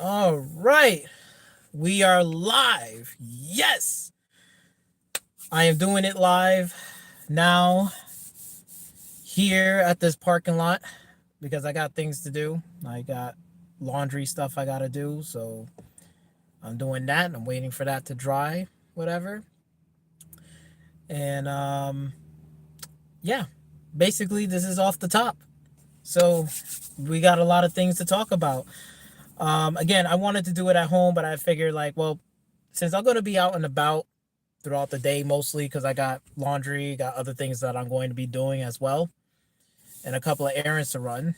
All right. We are live. Yes. I am doing it live now here at this parking lot because I got things to do. I got laundry stuff I got to do. So I'm doing that. I'm waiting for that to dry, whatever. And yeah, basically, this is off the top. So we got a lot of things to talk about. Again, I wanted to do it at home, but I figured, like, well, since I'm going to be out and about throughout the day mostly because I got laundry, got other things that I'm going to be doing as well, and a couple of errands to run.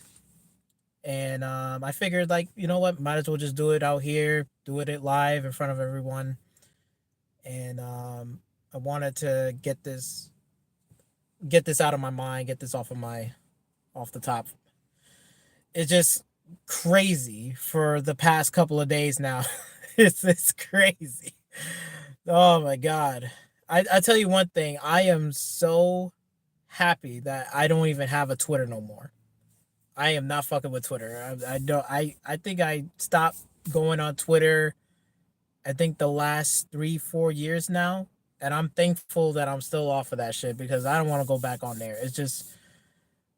And I figured, like, you know what, might as well just do it out here, do it live in front of everyone. And I wanted to get this out of my mind, get this off the top. It's just crazy for the past couple of days now. It's crazy. Oh my god. I tell you one thing, I am so happy that I don't even have a Twitter no more. I am not fucking with Twitter. I don't I think I stopped going on Twitter I think the last 3-4 years now. And I'm thankful that I'm still off of that shit because I don't want to go back on there. It's just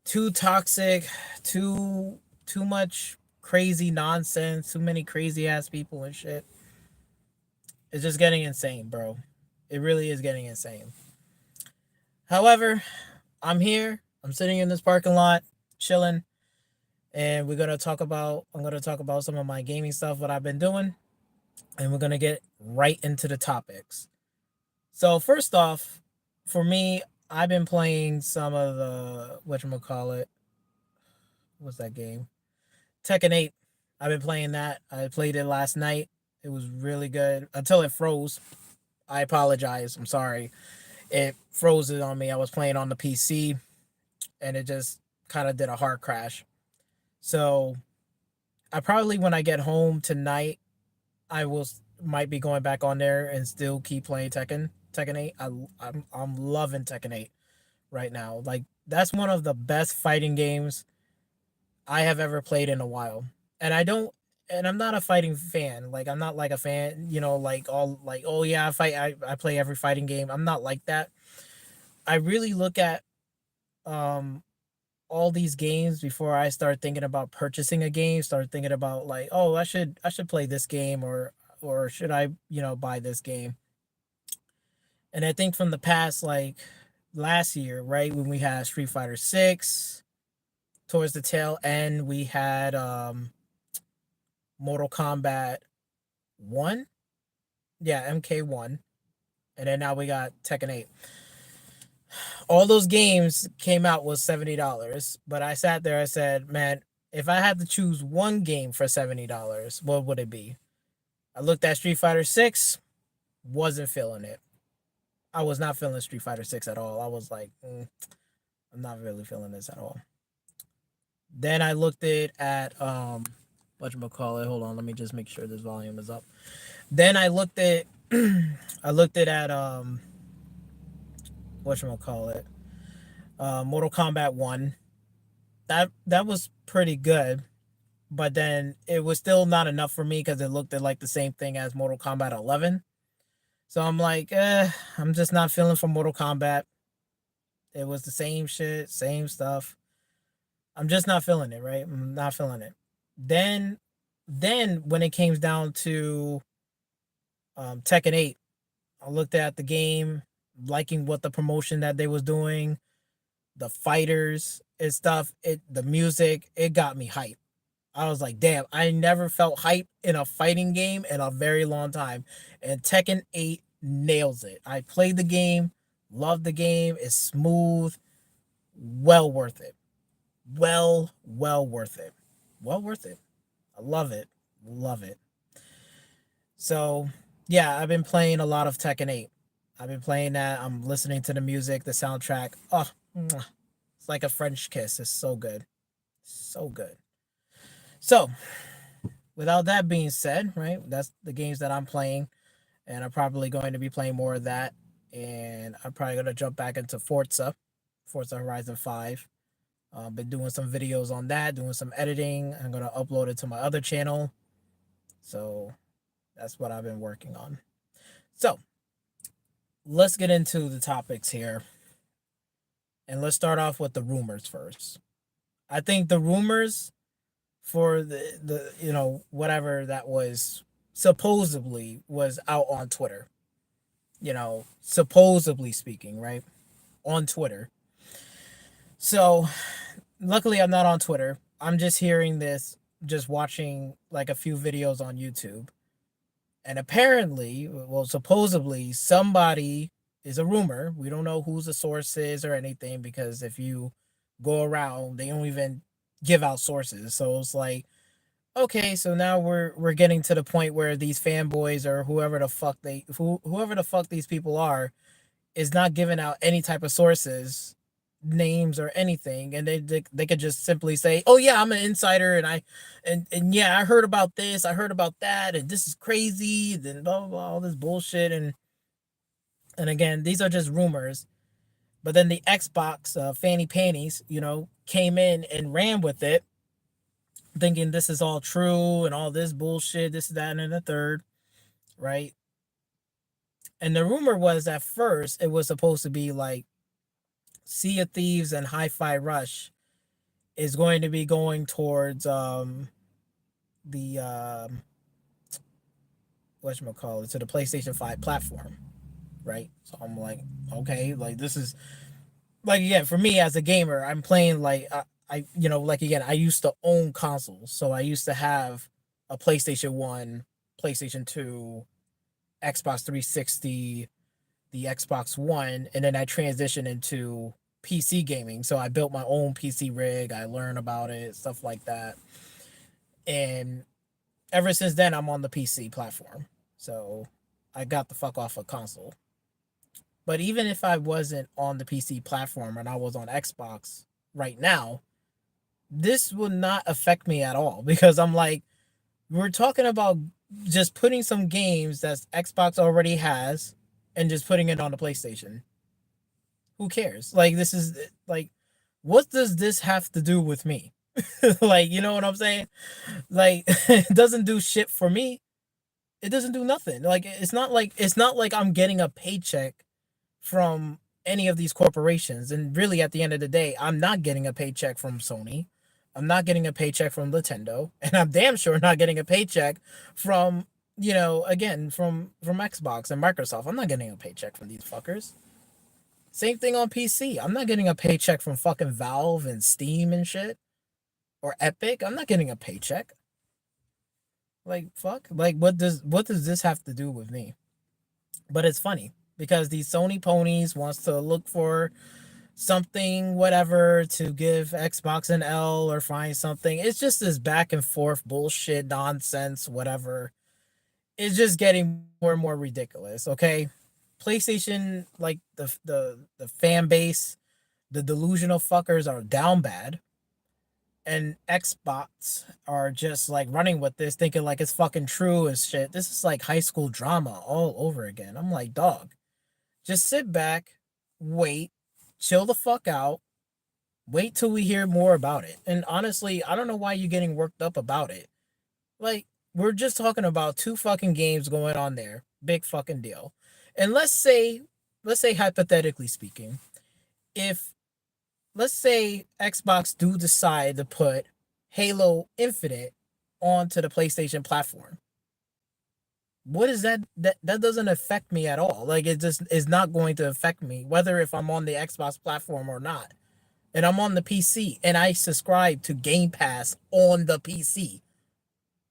too toxic, too much crazy nonsense, too many crazy ass people and shit. It's just getting insane, bro. It really is getting insane. However, I'm here. I'm sitting in this parking lot, chilling, and I'm gonna talk about some of my gaming stuff, what I've been doing, and we're gonna get right into the topics. So first off, for me, I've been playing some of the whatchamacallit. What's that game? Tekken 8. I've been playing that. I played it last night. It was really good until it froze. I apologize. I'm sorry. It froze it on me. I was playing on the PC and it just kind of did a hard crash. So I probably when I get home tonight, I will might be going back on there and still keep playing Tekken 8. I'm loving Tekken 8 right now. Like that's one of the best fighting games I have ever played in a while. And I don't and I'm not a fighting fan. Like I'm not like a fan, like all like, oh yeah, I play every fighting game. I'm not like that. I really look at um all these games before I start thinking about purchasing a game, start thinking about like, oh, I should play this game or should I, buy this game. And I think from the past like last year, right, when we had Street Fighter 6, towards the tail end we had Mortal Kombat 1. Yeah, MK1. And then now we got Tekken 8. All those games came out was $70, but I sat there, I said, man, if I had to choose one game for $70, what would it be? I looked at Street Fighter 6, wasn't feeling it. I was not feeling Street Fighter 6 at all. I was like, I'm not really feeling this at all. Then I looked it at whatchamacallit. Hold on, let me just make sure this volume is up. Then I looked at I looked at whatchamacallit. Mortal Kombat 1. That was pretty good, but then it was still not enough for me because it looked at like the same thing as Mortal Kombat 11. So I'm like, I'm just not feeling for Mortal Kombat. It was the same shit, same stuff. I'm just not feeling it, right? I'm not feeling it. Then then when it came down to Tekken 8, I looked at the game, liking what the promotion that they was doing, the fighters and stuff, the music, it got me hyped. I was like, damn, I never felt hype in a fighting game in a very long time. And Tekken 8 nails it. I played the game, loved the game, it's smooth, well worth it. Well worth it. Well worth it. I love it. Love it. So, yeah, I've been playing a lot of Tekken 8. I've been playing that. I'm listening to the music, the soundtrack. Oh, it's like a French kiss. It's so good. So good. So, without that being said, right, that's the games that I'm playing. And I'm probably going to be playing more of that. And I'm probably going to jump back into Forza Horizon 5. Been doing some videos on that, doing some editing. I'm going to upload it to my other channel. So that's what I've been working on. So let's get into the topics here. And let's start off with the rumors first. I think the rumors for the whatever that was supposedly was out on Twitter. Supposedly speaking, right? On Twitter. So luckily I'm not on Twitter. I'm just hearing this, just watching like a few videos on YouTube. And apparently, well, supposedly, somebody is a rumor. We don't know who the source is or anything because if you go around, they don't even give out sources. So it's like, okay, so now we're getting to the point where these fanboys or whoever the fuck these people are is not giving out any type of sources, names or anything, and they could just simply say, "Oh yeah, I'm an insider, and and yeah, I heard about this, I heard about that, and this is crazy," then blah blah, blah all this bullshit, and again, these are just rumors. But then the Xbox fanny panties, came in and ran with it, thinking this is all true and all this bullshit, this, that, and the third, right? And the rumor was at first it was supposed to be like Sea of Thieves and Hi-Fi Rush is going to be going towards the whatchamacallit, to the PlayStation 5 platform, right? So I'm like, okay, like this is like, again, for me as a gamer, I'm playing like like, again, I used to own consoles. So I used to have a PlayStation 1, PlayStation 2, Xbox 360, the Xbox One, and then I transitioned into PC gaming. So I built my own PC rig, I learned about it, stuff like that. And ever since then, I'm on the PC platform. So I got the fuck off a console. But even if I wasn't on the PC platform and I was on Xbox right now, this would not affect me at all because I'm like, we're talking about just putting some games that Xbox already has and just putting it on the PlayStation. Who cares? Like, this is like, what does this have to do with me? Like, you know what I'm saying? Like, it doesn't do shit for me. It doesn't do nothing. Like, it's not like I'm getting a paycheck from any of these corporations. And really, at the end of the day, I'm not getting a paycheck from Sony. I'm not getting a paycheck from Nintendo, and I'm damn sure not getting a paycheck from, again, from Xbox and Microsoft. I'm not getting a paycheck from these fuckers. Same thing on PC. I'm not getting a paycheck from fucking Valve and Steam and shit, or Epic. I'm not getting a paycheck. Like, fuck. Like, what does this have to do with me? But it's funny because these Sony ponies wants to look for something, whatever, to give Xbox an L or find something. It's just this back and forth bullshit nonsense, whatever. It's just getting more and more ridiculous. Okay, PlayStation, like the fan base, the delusional fuckers are down bad, and Xbots are just like running with this, thinking like it's fucking true as shit. This is like high school drama all over again. I'm like, dog, just sit back, wait, chill the fuck out, wait till we hear more about it. And honestly, I don't know why you're getting worked up about it. Like, we're just talking about two fucking games going on there. Big fucking deal. And let's say hypothetically speaking, if let's say Xbox do decide to put Halo Infinite onto the PlayStation platform, what is that doesn't affect me at all. Like, it just is not going to affect me whether if I'm on the Xbox platform or not. And I'm on the PC and I subscribe to Game Pass on the PC.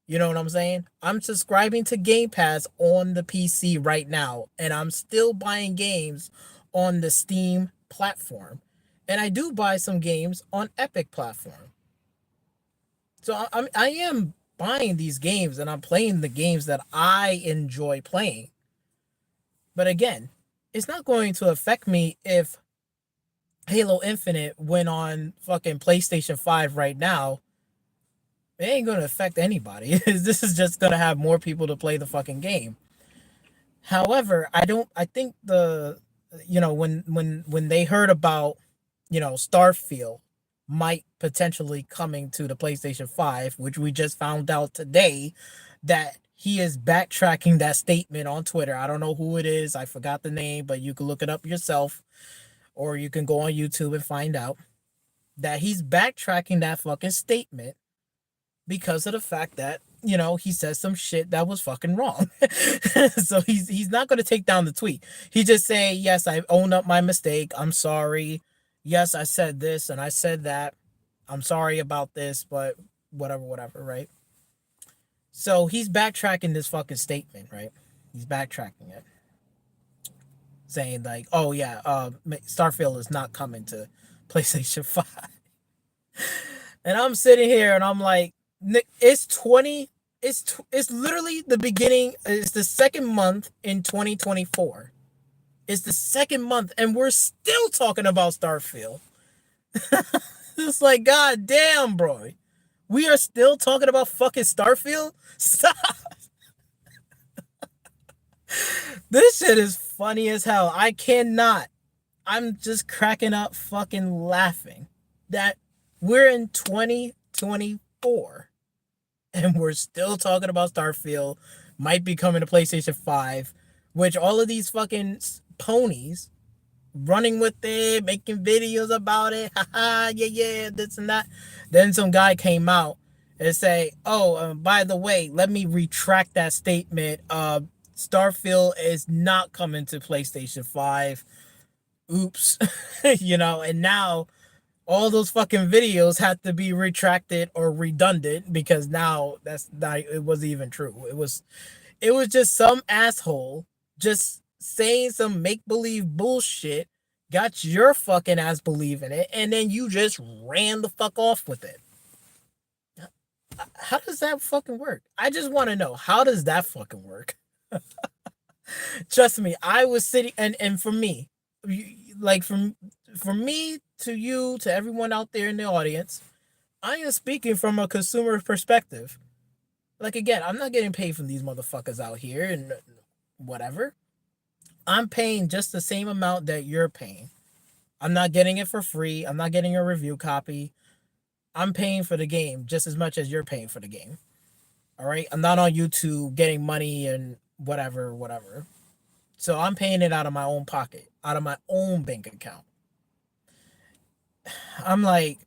You know what I'm saying? I'm subscribing to Game Pass on the PC right now, and I'm still buying games on the Steam platform. And I do buy some games on Epic platform. So I am buying these games and I'm playing the games that I enjoy playing. But again, it's not going to affect me if Halo Infinite went on fucking PlayStation 5 right now. It ain't gonna affect anybody. This is just gonna have more people to play the fucking game. However, I think when they heard about, Starfield might potentially coming to the PlayStation 5, which we just found out today that he is backtracking that statement on Twitter. I don't know who it is. I forgot the name, but you can look it up yourself, or you can go on YouTube and find out that he's backtracking that fucking statement because of the fact that, you know, he says some shit that was fucking wrong. So he's not going to take down the tweet. He just say, yes, I own up my mistake. I'm sorry. Yes, I said this and I said that. I'm sorry about this, but whatever, right? So he's backtracking this fucking statement, right? He's backtracking it, saying like, "Oh yeah, Starfield is not coming to PlayStation 5." And I'm sitting here and I'm like, it's 20. It's literally the beginning. It's the second month in 2024. It's the second month, and we're still talking about Starfield. It's like, god damn, bro. We are still talking about fucking Starfield? Stop. This shit is funny as hell. I cannot. I'm just cracking up fucking laughing that we're in 2024 and we're still talking about Starfield. Might be coming to PlayStation 5, which all of these fucking ponies running with it, making videos about it. Haha, yeah, this and that. Then some guy came out and say, "Oh, by the way, let me retract that statement. Starfield is not coming to PlayStation 5. Oops." You know, and now all those fucking videos had to be retracted or redundant because now that's not, it wasn't even true. It was just some asshole just saying some make believe bullshit, got your fucking ass believing it, and then you just ran the fuck off with it. How does that fucking work? I just want to know, how does that fucking work? Trust me, I was sitting, and for me, like from me to you to everyone out there in the audience, I am speaking from a consumer perspective. Like again, I'm not getting paid from these motherfuckers out here and whatever. I'm paying just the same amount that you're paying. I'm not getting it for free. I'm not getting a review copy. I'm paying for the game just as much as you're paying for the game. All right. I'm not on YouTube getting money and whatever. So I'm paying it out of my own pocket, out of my own bank account. I'm like,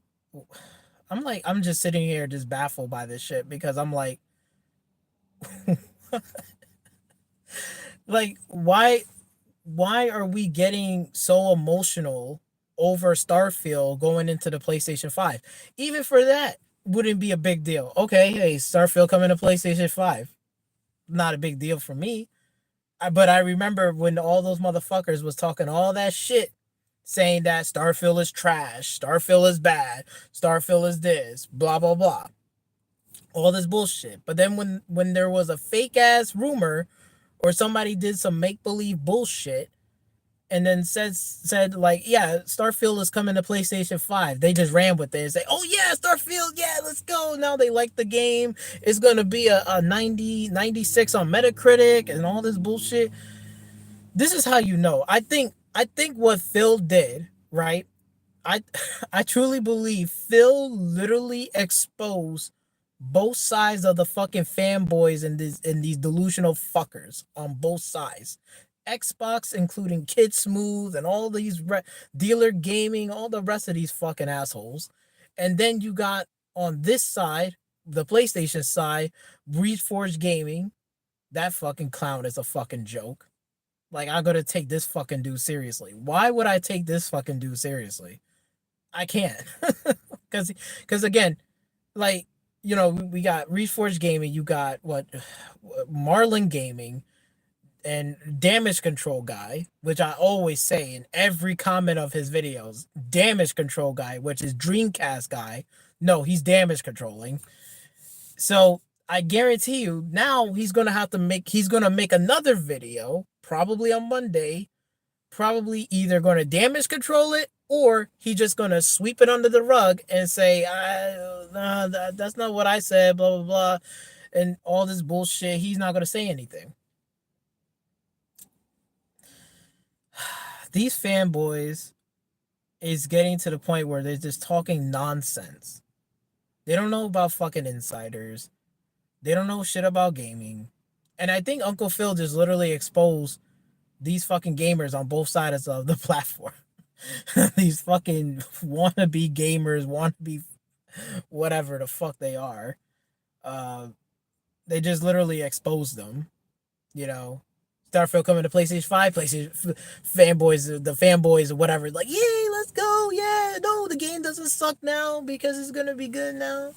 I'm just sitting here just baffled by this shit because I'm like, why are we getting so emotional over Starfield going into the PlayStation 5? Even for that, wouldn't be a big deal. Okay, hey, Starfield coming to PlayStation 5. Not a big deal for me. But I remember when all those motherfuckers was talking all that shit, saying that Starfield is trash, Starfield is bad, Starfield is this, blah, blah, blah. All this bullshit. But then when there was a fake ass rumor or somebody did some make believe bullshit and then said like, yeah, Starfield is coming to PlayStation 5. They just ran with it and say, "Oh yeah, Starfield, yeah, let's go." Now they like the game. It's gonna be a 90, 96 on Metacritic and all this bullshit. This is how you know. I think what Phil did, right? I I truly believe Phil literally exposed both sides of the fucking fanboys and these delusional fuckers on both sides. Xbox, including Kid Smooth and all these dealer gaming, all the rest of these fucking assholes. And then you got on this side, the PlayStation side, Reforged Gaming. That fucking clown is a fucking joke. Like, I'm gonna take this fucking dude seriously. Why would I take this fucking dude seriously? I can't. Because again, like, you know, we got Reforged Gaming, you got what, Marlin Gaming, and Damage Control Guy, which I always say in every comment of his videos. Damage Control Guy, which is Dreamcast Guy. No, he's damage controlling. So I guarantee you now he's gonna make another video, probably on Monday, probably either gonna damage control it or he just gonna sweep it under the rug and say, that's not what I said, blah blah blah, and all this bullshit. He's not gonna say anything. These fanboys is getting to the point where they're just talking nonsense. They don't know about fucking insiders. They don't know shit about gaming. And I think Uncle Phil just literally exposed these fucking gamers on both sides of the platform. These fucking wannabe gamers, wannabe whatever the fuck they are. Uh, they just literally exposed them. You know, Starfield coming to PlayStation 5, PlayStation fanboys, the fanboys or whatever, like, yay, let's go, yeah, no, the game doesn't suck now because it's gonna be good now.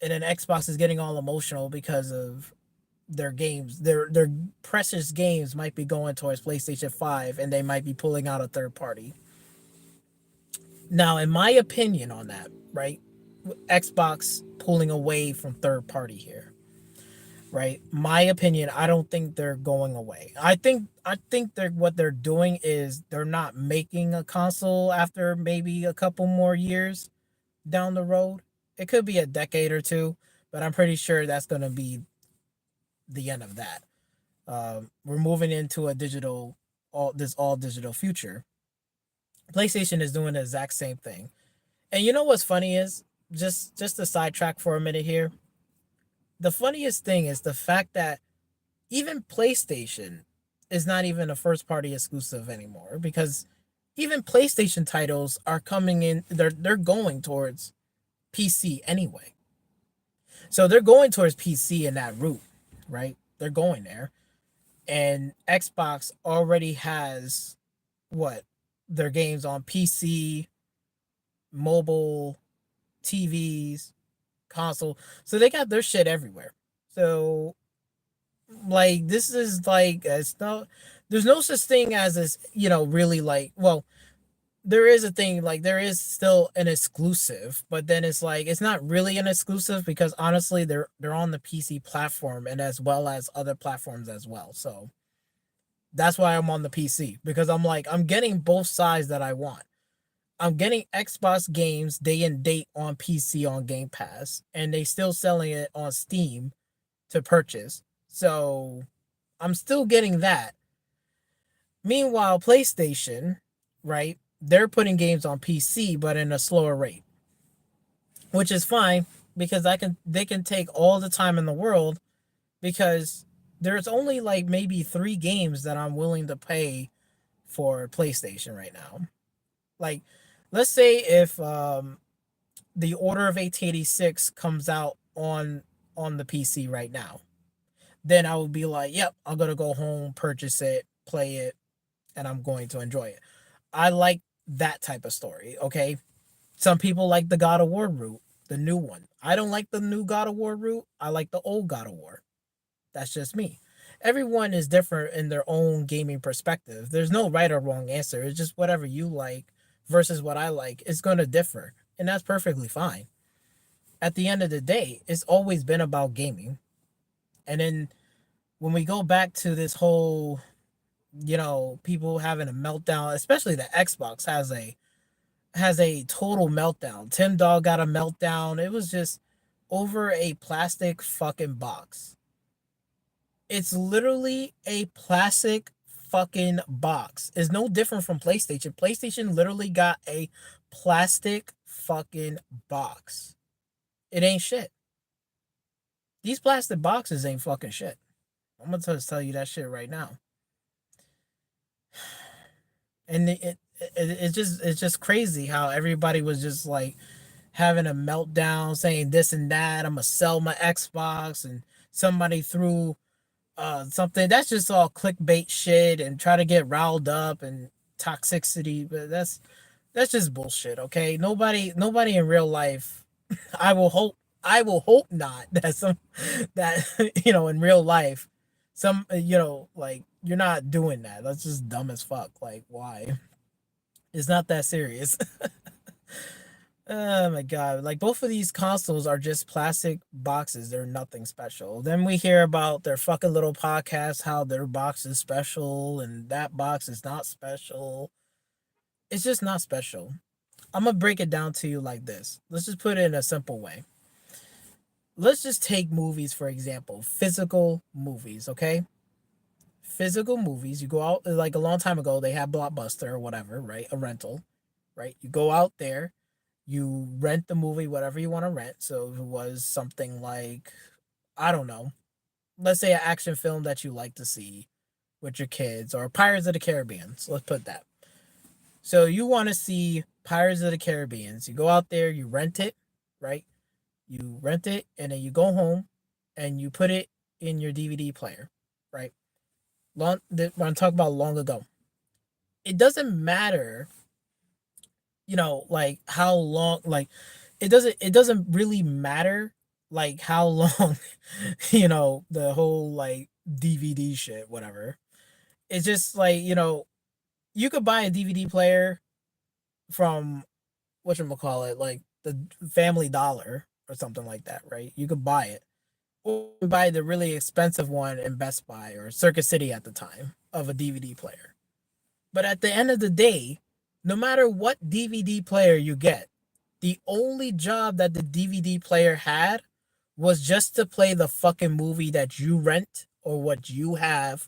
And then Xbox is getting all emotional because of their games, their precious games might be going towards PlayStation 5 and they might be pulling out a third party. Now, in my opinion on that, right? Xbox pulling away from third party here, right? My opinion, I don't think they're going away. I think they're what they're doing is they're not making a console after maybe a couple more years down the road. It could be a decade or two, but I'm pretty sure that's going to be the end of that. We're moving into a digital all digital future. PlayStation is doing the exact same thing. And you know what's funny is just to sidetrack for a minute here. The funniest thing is the fact that even PlayStation is not even a first party exclusive anymore because even PlayStation titles are coming in they're going towards PC anyway. So they're going towards PC in that route, right? They're going there. And Xbox already has what? Their games on PC, mobile, TVs, console. So they got their shit everywhere. So like this is like it's no there's no such thing as this, really like well, there is a thing like there is still an exclusive, but then it's like it's not really an exclusive because honestly they're on the PC platform and as well as other platforms as well. So that's why I'm on the PC because I'm like I'm getting both sides that I want. I'm getting Xbox games day and date on PC on Game Pass and they still selling it on Steam to purchase. So I'm still getting that. Meanwhile, PlayStation, right? They're putting games on PC but in a slower rate, which is fine because they can take all the time in the world because there's only like maybe 3 games that I'm willing to pay for PlayStation right now. Like let's say if the Order of 1886 comes out on the PC right now, then I would be like, yep, I'm gonna go home, purchase it, play it, and I'm going to enjoy it. I like that type of story. Okay, some people like the God of War route, the new one. I don't like the new God of War route. I like the old God of War. That's just me. Everyone is different in their own gaming perspective. There's no right or wrong answer. It's just whatever you like versus what I like. It's going to differ, and that's perfectly fine. At the end of the day, it's always been about gaming. And then when we go back to this whole, people having a meltdown, especially the Xbox has a total meltdown. Tim Dog got a meltdown. It was just over a plastic fucking box. It's literally a plastic fucking box. It's no different from PlayStation. PlayStation literally got a plastic fucking box. It ain't shit. These plastic boxes ain't fucking shit. I'm gonna just tell you that shit right now. And it's just crazy how everybody was just like having a meltdown, saying this and that. I'm gonna sell my Xbox, and somebody threw something that's just all clickbait shit and try to get riled up and toxicity, but that's just bullshit. Okay, nobody in real life. I will hope I will hope not that some that in real life some like you're not doing that. That's just dumb as fuck. Like why? It's not that serious. Oh my god. Like both of these consoles are just plastic boxes. They're nothing special. Then we hear about their fucking little podcast, how their box is special and that box is not special. It's just not special. I'm gonna break it down to you like this. Let's just put it in a simple way. Let's just take movies for example. Physical movies, okay? Physical movies. You go out like a long time ago, they had Blockbuster or whatever, right? A rental, right? You go out there, you rent the movie, whatever you want to rent. So if it was something like, I don't know, let's say an action film that you like to see with your kids, or Pirates of the Caribbean. So let's put that. So you want to see Pirates of the Caribbean. So you go out there, you rent it, right? You rent it, and then you go home and you put it in your DVD player, right? I'm talking about long ago. It doesn't matter, like how long, like it doesn't really matter like how long, the whole like DVD shit, whatever. It's just like, you could buy a DVD player from whatchamacallit, like the Family Dollar or something like that, right? You could buy it. Or buy the really expensive one in Best Buy or Circuit City at the time of a DVD player. But at the end of the day, no matter what DVD player you get, the only job that the DVD player had was just to play the fucking movie that you rent or what you have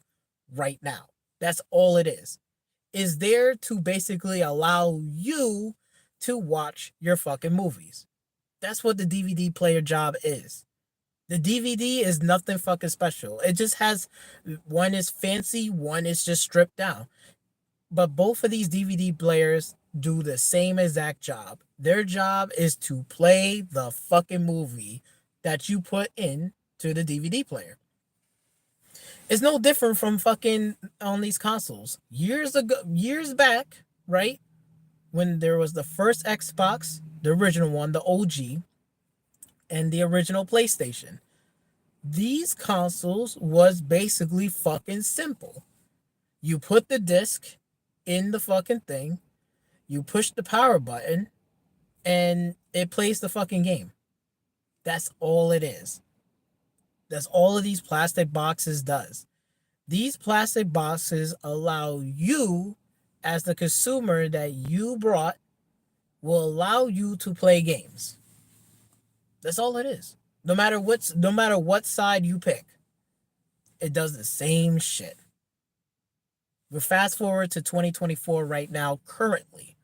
right now. That's all it is there to basically allow you to watch your fucking movies. That's what the DVD player job is. The DVD is nothing fucking special. It just has, one is fancy, one is just stripped down. But both of these DVD players do the same exact job. Their job is to play the fucking movie that you put in to the DVD player. It's no different from fucking on these consoles. Years back, right? When there was the first Xbox, the original one, the OG, and the original PlayStation. These consoles was basically fucking simple. You put the disc in the fucking thing, you push the power button, and it plays the fucking game. That's all it is. That's all of these plastic boxes does. These plastic boxes allow you, as the consumer that you brought, will allow you to play games. That's all it is. No matter what side you pick, it does the same shit. We're fast forward to 2024 right now. Currently,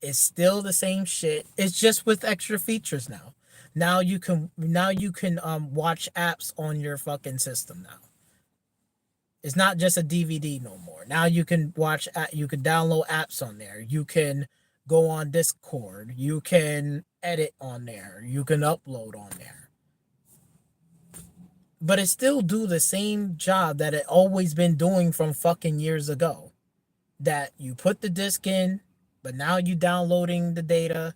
it's still the same shit. It's just with extra features now. Now you can watch apps on your fucking system now. It's not just a DVD no more. Now you can download apps on there. You can go on Discord. You can edit on there. You can upload on there. But it still do the same job that it always been doing from fucking years ago. That you put the disc in, but now you downloading the data,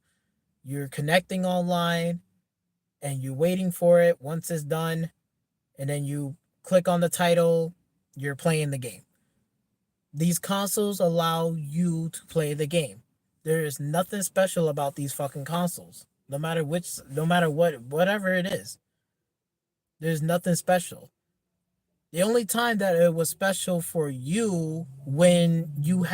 you're connecting online, and you're waiting for it once it's done, and then you click on the title, you're playing the game. These consoles allow you to play the game. There is nothing special about these fucking consoles. No matter whatever it is. There's nothing special. The only time that it was special for you when you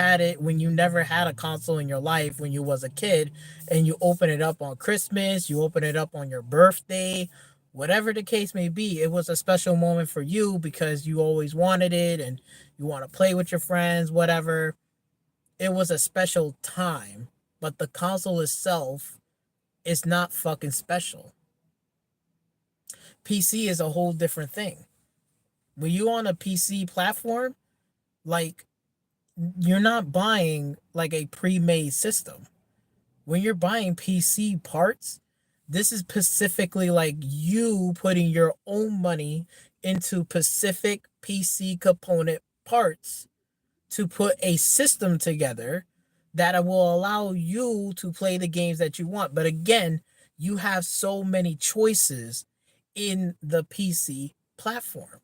never had a console in your life when you was a kid, and you open it up on Christmas, you open it up on your birthday, whatever the case may be, it was a special moment for you because you always wanted it and you want to play with your friends, whatever. It was a special time, but the console itself is not fucking special. PC is a whole different thing. When you on a PC platform, like, you're not buying like a pre-made system. When you're buying PC parts, this is specifically like you putting your own money into specific PC component parts to put a system together that will allow you to play the games that you want. But again, you have so many choices in the PC platform.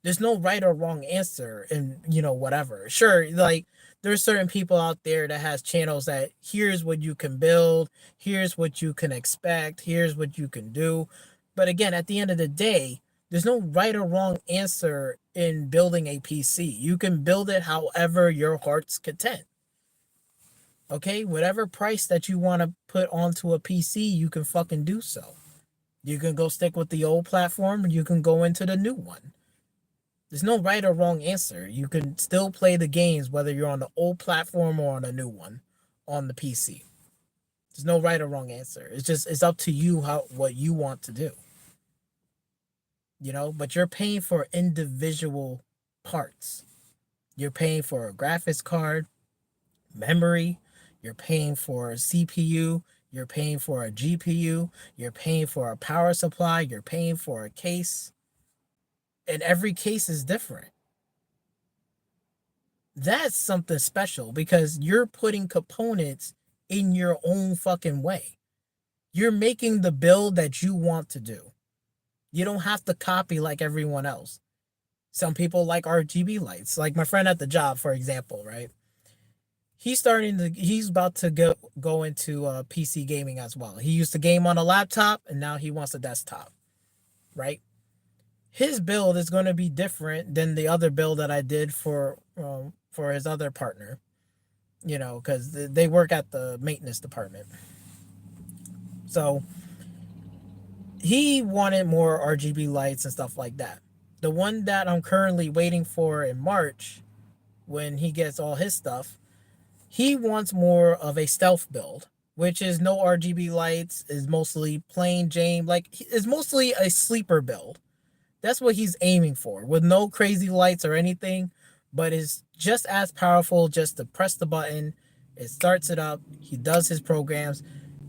There's no right or wrong answer, and whatever. Sure, like, there's certain people out there that has channels that here's what you can build, here's what you can expect, here's what you can do. But again, at the end of the day, there's no right or wrong answer in building a PC. You can build it however your heart's content. Okay, whatever price that you want to put onto a PC, you can fucking do so. You can go stick with the old platform, or you can go into the new one. There's no right or wrong answer. You can still play the games whether you're on the old platform or on a new one on the PC. There's no right or wrong answer. It's up to you what you want to do. but you're paying for individual parts. You're paying for a graphics card, memory, you're paying for a CPU, you're paying for a GPU, you're paying for a power supply, you're paying for a case, and every case is different. That's something special because you're putting components in your own fucking way. You're making the build that you want to do. You don't have to copy like everyone else. Some people like RGB lights. Like my friend at the job, for example, right? He's about to go into PC gaming as well. He used to game on a laptop and now he wants a desktop, right? His build is going to be different than the other build that I did for his other partner, because they work at the maintenance department. So he wanted more RGB lights and stuff like that. The one that I'm currently waiting for in March, when he gets all his stuff, he wants more of a stealth build, which is no RGB lights, is mostly plain Jane, like is mostly a sleeper build. That's what he's aiming for, with no crazy lights or anything, but is just as powerful just to press the button. It starts it up. He does his programs.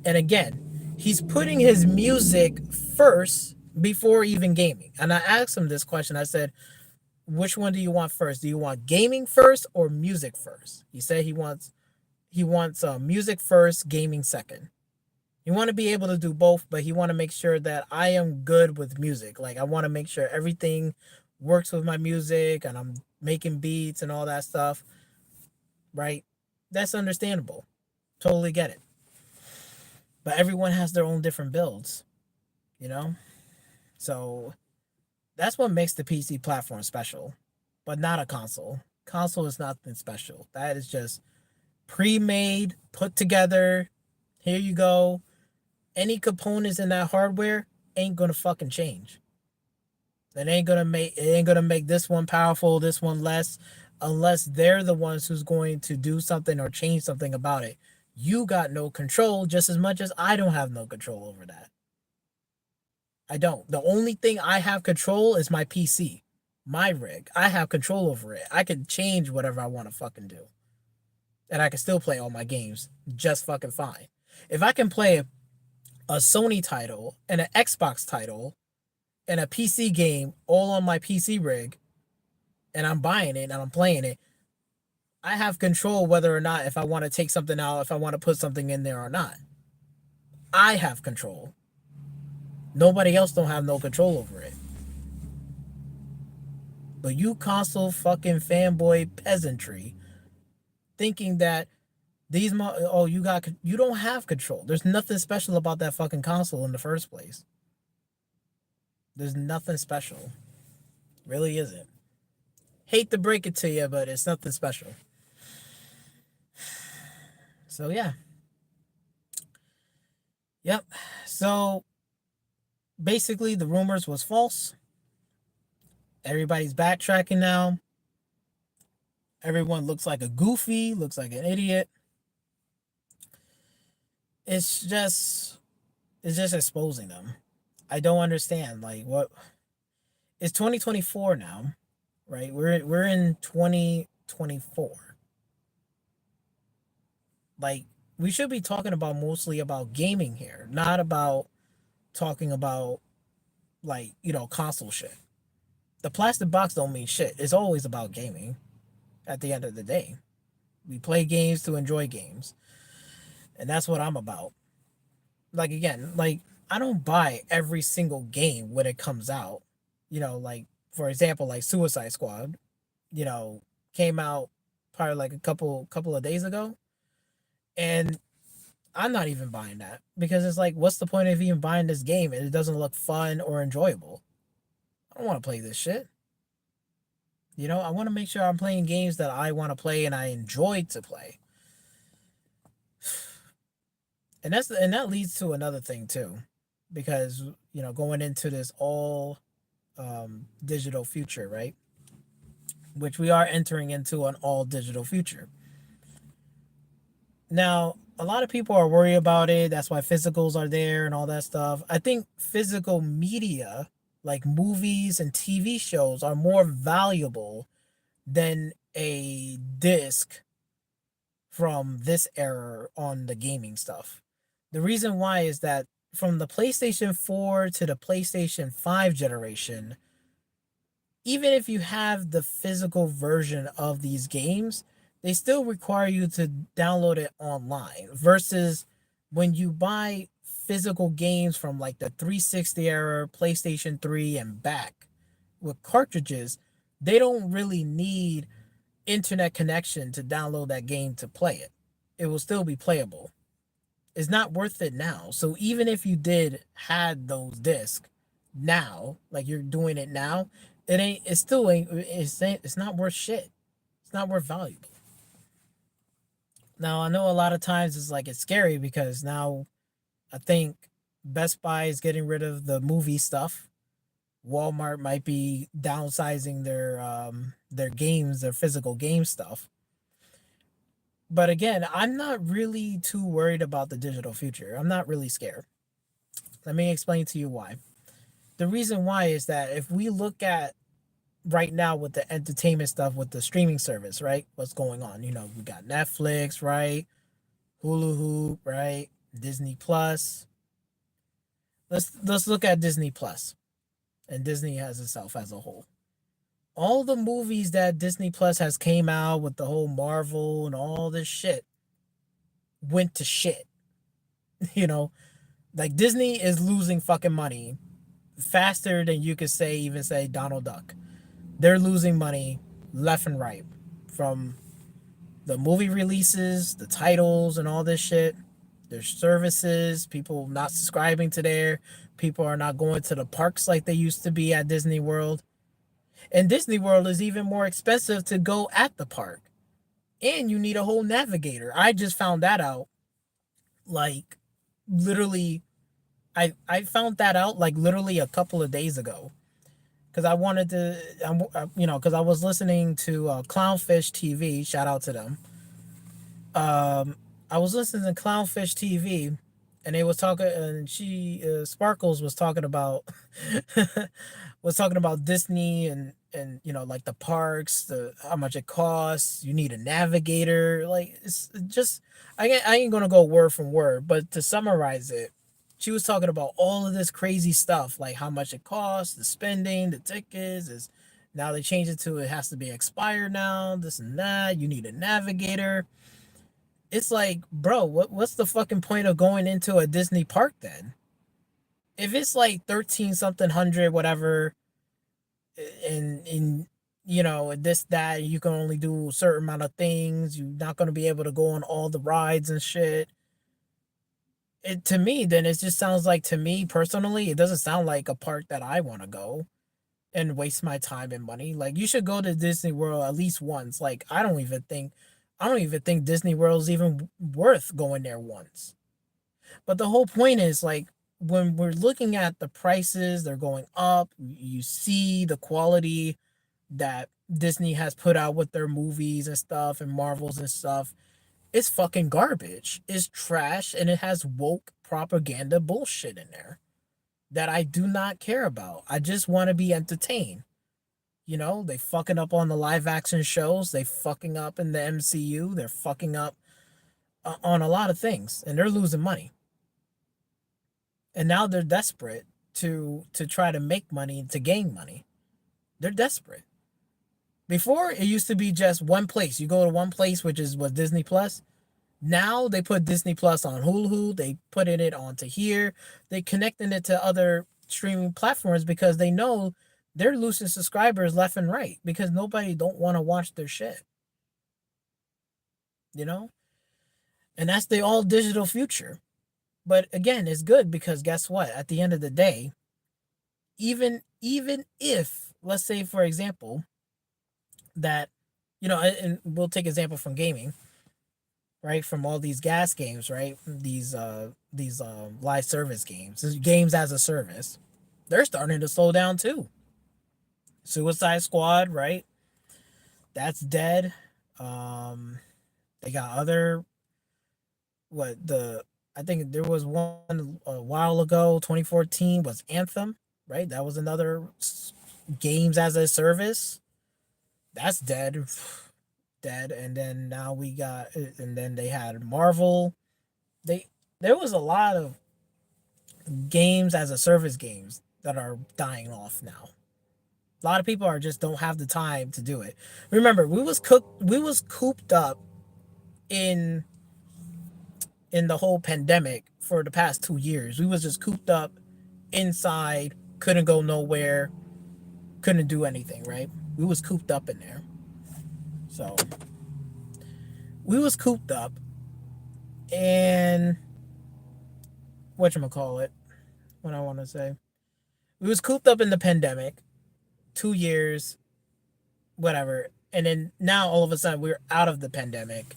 And again, he's putting his music first before even gaming. And I asked him this question. I said, which one do you want first? Do you want gaming first or music first? He said he wants music first, gaming second. You want to be able to do both, but he want to make sure that I am good with music. Like I want to make sure everything works with my music and I'm making beats and all that stuff, right? That's understandable. Totally get it. But everyone has their own different builds, you know? So that's what makes the PC platform special, but not a console. Console is nothing special. That is just pre-made, put together. Here you go. Any components in that hardware ain't gonna fucking change. It ain't gonna make this one powerful, this one less, unless they're the ones who's going to do something or change something about it. You got no control just as much as I don't have no control over that. I don't. The only thing I have control is my PC, my rig. I have control over it. I can change whatever I want to fucking do. And I can still play all my games just fucking fine. If I can play a Sony title and an Xbox title and a PC game all on my PC rig and I'm buying it and I'm playing it, I have control whether or not if I want to take something out, if I want to put something in there or not. I have control. Nobody else don't have no control over it. But you console fucking fanboy peasantry thinking that you don't have control. There's nothing special about that fucking console in the first place. There's nothing special. Really isn't. Hate to break it to you, but it's nothing special. So yeah. Yep. So basically the rumors was false. Everybody's backtracking now. Everyone looks like a goofy, looks like an idiot. It's just exposing them. I don't understand. Like what? It's 2024 now, right? We're in 2024. Like we should be talking about mostly about gaming here, not about talking about like, console shit. The plastic box don't mean shit. It's always about gaming at the end of the day. We play games to enjoy games. And that's what I'm about. Like again, like I don't buy every single game when it comes out. Like for example, like Suicide Squad, you know, came out probably like a couple of days ago. And I'm not even buying that because it's like, what's the point of even buying this game and it doesn't look fun or enjoyable? I don't want to play this shit. I want to make sure I'm playing games that I want to play and I enjoy to play. And that leads to another thing too, because going into this all digital future, right? Which we are entering into an all digital future. Now, a lot of people are worried about it. That's why physicals are there and all that stuff. I think physical media Like movies and TV shows are more valuable than a disc from this era on the gaming stuff. The reason why is that from the PlayStation 4 to the PlayStation 5 generation, even if you have the physical version of these games, they still require you to download it online versus when you buy physical games from like the 360 era, PlayStation 3 and back with cartridges, they don't really need internet connection to download that game to play it. It will still be playable. It's not worth it now. So even if you did had those discs now, like you're doing it now, it ain't. It still ain't. It's not worth shit. It's not worth valuable. Now I know a lot of times it's like it's scary because now I think Best Buy is getting rid of the movie stuff. Walmart might be downsizing their games, their physical game stuff. But again, I'm not really too worried about the digital future. I'm not really scared. Let me explain to you why. The reason why is that if we look at right now with the entertainment stuff with the streaming service, right? What's going on? You know, we got Netflix, right? Hulu Hoop, right? Disney Plus. Let's look at Disney Plus, and Disney has itself as a whole. All the movies that Disney Plus has came out with the whole Marvel and all this shit went to shit. You know, like Disney is losing fucking money faster than you could say even say Donald Duck. They're losing money left and right from the movie releases, the titles and all this shit. Their services, people not subscribing to there, people are not going to the parks like they used to be at Disney World. And Disney World is even more expensive to go at the park. And you need a whole navigator. I just found that out like literally I found that out like literally a couple of days ago because I wanted to, because I was listening to Clownfish TV. Shout out to them. I was listening to Clownfish TV, and they was talking, and she Sparkles was talking about was talking about Disney and like the parks, the how much it costs. You need a navigator. Like it's just I ain't gonna go word from word, but to summarize it, she was talking about all of this crazy stuff, like how much it costs, the spending, the tickets is. Now they changed it to it has to be expired now, this and that. You need a navigator. It's like, bro, what's the fucking point of going into a Disney park then? If it's like 13 something hundred, whatever, and this, that, you can only do a certain amount of things, you're not gonna be able to go on all the rides and shit. It to me, then it just sounds like to me personally, it doesn't sound like a park that I wanna go and waste my time and money. Like you should go to Disney World at least once. Like I don't even think Disney World is even worth going there once. But the whole point is like when we're looking at the prices, they're going up. You see the quality that Disney has put out with their movies and stuff and Marvels and stuff. It's fucking garbage. It's trash and it has woke propaganda bullshit in there that I do not care about. I just want to be entertained. They fucking up on the live action shows. They fucking up in the MCU. They're fucking up on a lot of things, and they're losing money. And now they're desperate to try to make money to gain money. They're desperate. Before it used to be just one place. You go to one place, which is what Disney Plus. Now they put Disney Plus on Hulu. They putting it onto here. They connecting it to other streaming platforms because they know they're losing subscribers left and right because nobody don't want to watch their shit. You know, and that's the all digital future. But again, it's good because guess what? At the end of the day, even if let's say for example that and we'll take example from gaming, right? From all these gas games, right? These live service games, games as a service, they're starting to slow down too. Suicide Squad, right? That's dead. They got other what the I think there was one a while ago, 2014 was Anthem. right? That was another games as a service. That's dead. Dead. And then now we got, and then they had Marvel. They, there was a lot of games as a service games that are dying off now. A lot of people are just don't have the time to do it. Remember, we was cooped up in the whole pandemic for the past 2 years. We was just cooped up inside, couldn't go nowhere, couldn't do anything, right? We was cooped up in there. So we was cooped up, and whatchamacallit, what I want to say. We was cooped up in the pandemic, 2 years, whatever. And then now all of a sudden we're out of the pandemic.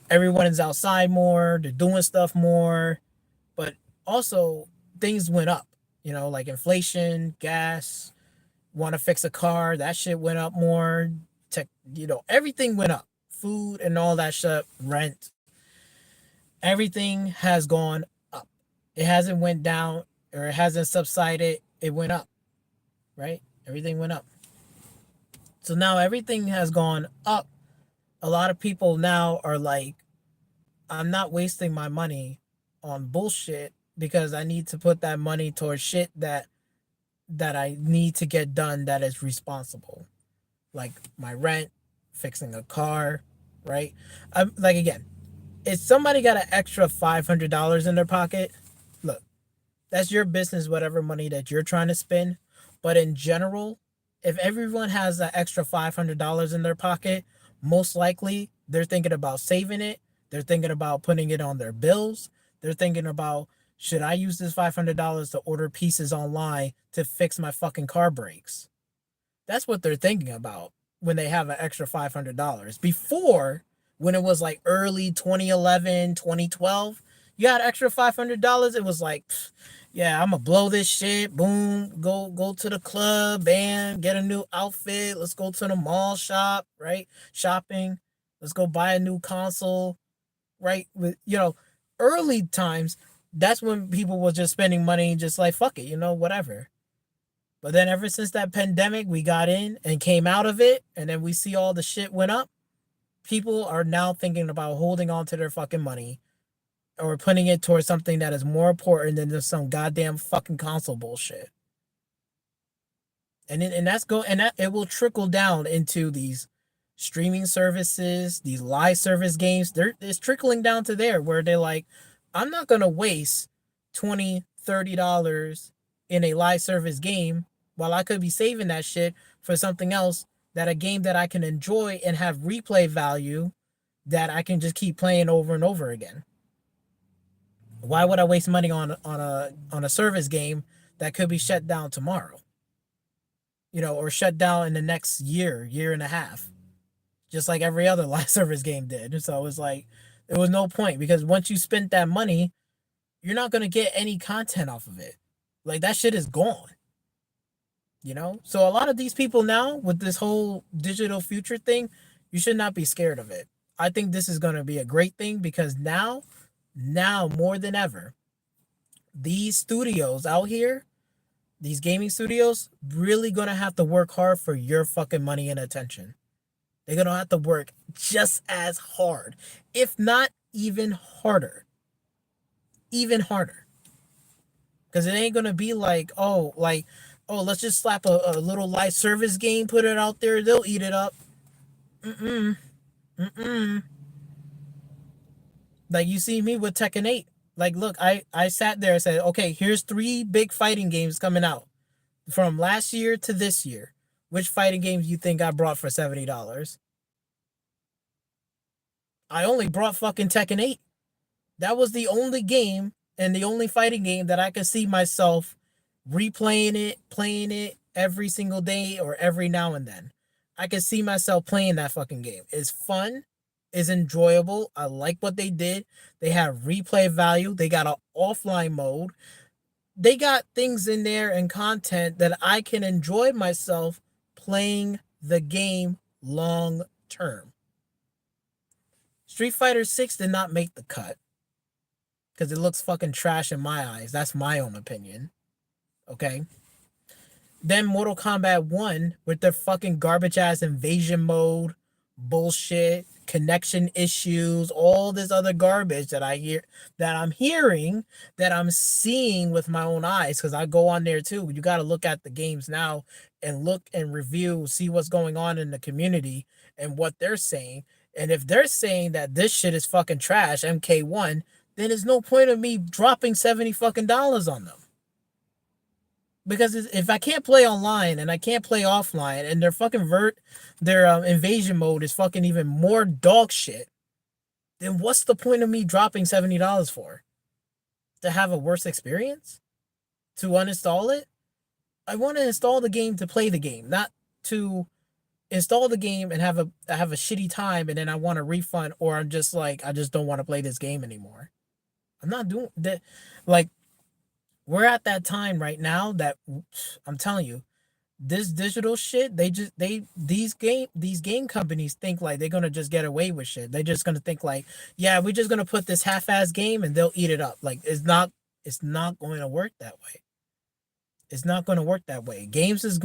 Everyone is outside more, they're doing stuff more, but also things went up, like inflation, gas, want to fix a car, that shit went up more. Tech, everything went up. Food and all that shit, rent, everything has gone up. It hasn't went down or it hasn't subsided. It went up, right? Everything went up. So now everything has gone up. A lot of people now are like, I'm not wasting my money on bullshit because I need to put that money towards shit that I need to get done that is responsible. Like my rent, fixing a car, right? I'm like, again, if somebody got an extra $500 in their pocket, look, that's your business, whatever money that you're trying to spend. But in general, if everyone has an extra $500 in their pocket, most likely they're thinking about saving it. They're thinking about putting it on their bills. They're thinking about, should I use this $500 to order pieces online to fix my fucking car brakes? That's what they're thinking about when they have an extra $500. Before, when it was like early 2011, 2012, you had extra $500. It was like, yeah, I'm gonna blow this shit. Boom, go to the club, bam, get a new outfit. Let's go to the mall shop, right? Shopping. Let's go buy a new console, right? With early times, that's when people were just spending money, just like fuck it, whatever. But then ever since that pandemic, we got in and came out of it, and then we see all the shit went up. People are now thinking about holding on to their fucking money or putting it towards something that is more important than just some goddamn fucking console bullshit. And that it will trickle down into these streaming services, these live service games. It's trickling down to there where they're like, I'm not gonna waste $20-$30 in a live service game while I could be saving that shit for something else, that a game that I can enjoy and have replay value that I can just keep playing over and over again. Why would I waste money on a service game that could be shut down tomorrow? Or shut down in the next year and a half, just like every other live service game did. So it's like, there was no point, because once you spent that money, you're not gonna get any content off of it. Like, that shit is gone. So a lot of these people now with this whole digital future thing, you should not be scared of it. I think this is gonna be a great thing, because now more than ever, these studios out here, these gaming studios, really gonna have to work hard for your fucking money and attention. They're gonna have to work just as hard, if not even harder. Even harder. Because it ain't gonna be like, oh, let's just slap a little live service game, put it out there, they'll eat it up. Like, you see me with Tekken 8. Like, look, I sat there and said, okay, here's 3 big fighting games coming out from last year to this year. Which fighting games you think I brought for $70? I only brought fucking Tekken 8. That was the only game and the only fighting game that I could see myself replaying it, playing it every single day or every now and then. I could see myself playing that fucking game. It's fun. It's enjoyable. I like what they did. They have replay value. They got an offline mode. They got things in there and content that I can enjoy myself playing the game long term. Street Fighter 6 did not make the cut because it looks fucking trash in my eyes. That's my own opinion. Okay? Then Mortal Kombat 1 with their fucking garbage ass invasion mode, bullshit, connection issues, all this other garbage that I'm hearing, that I'm seeing with my own eyes, because I go on there too. You got to look at the games now and look and review, see what's going on in the community and what they're saying. And if they're saying that this shit is fucking trash, MK1, then there's no point of me dropping 70 fucking dollars on them. Because if I can't play online and I can't play offline, and their invasion mode is fucking even more dog shit, then what's the point of me dropping $70 for? To have a worse experience? To uninstall it? I want to install the game to play the game, not to install the game and have a shitty time and then I want a refund, or I'm just like, I just don't want to play this game anymore. I'm not doing that. Like, we're at that time right now that I'm telling you, this digital shit, these game companies think like they're gonna just get away with shit. They're just gonna think like, yeah, we're just gonna put this half-ass game and they'll eat it up. Like, it's not going to work that way. It's not going to work that way. Games are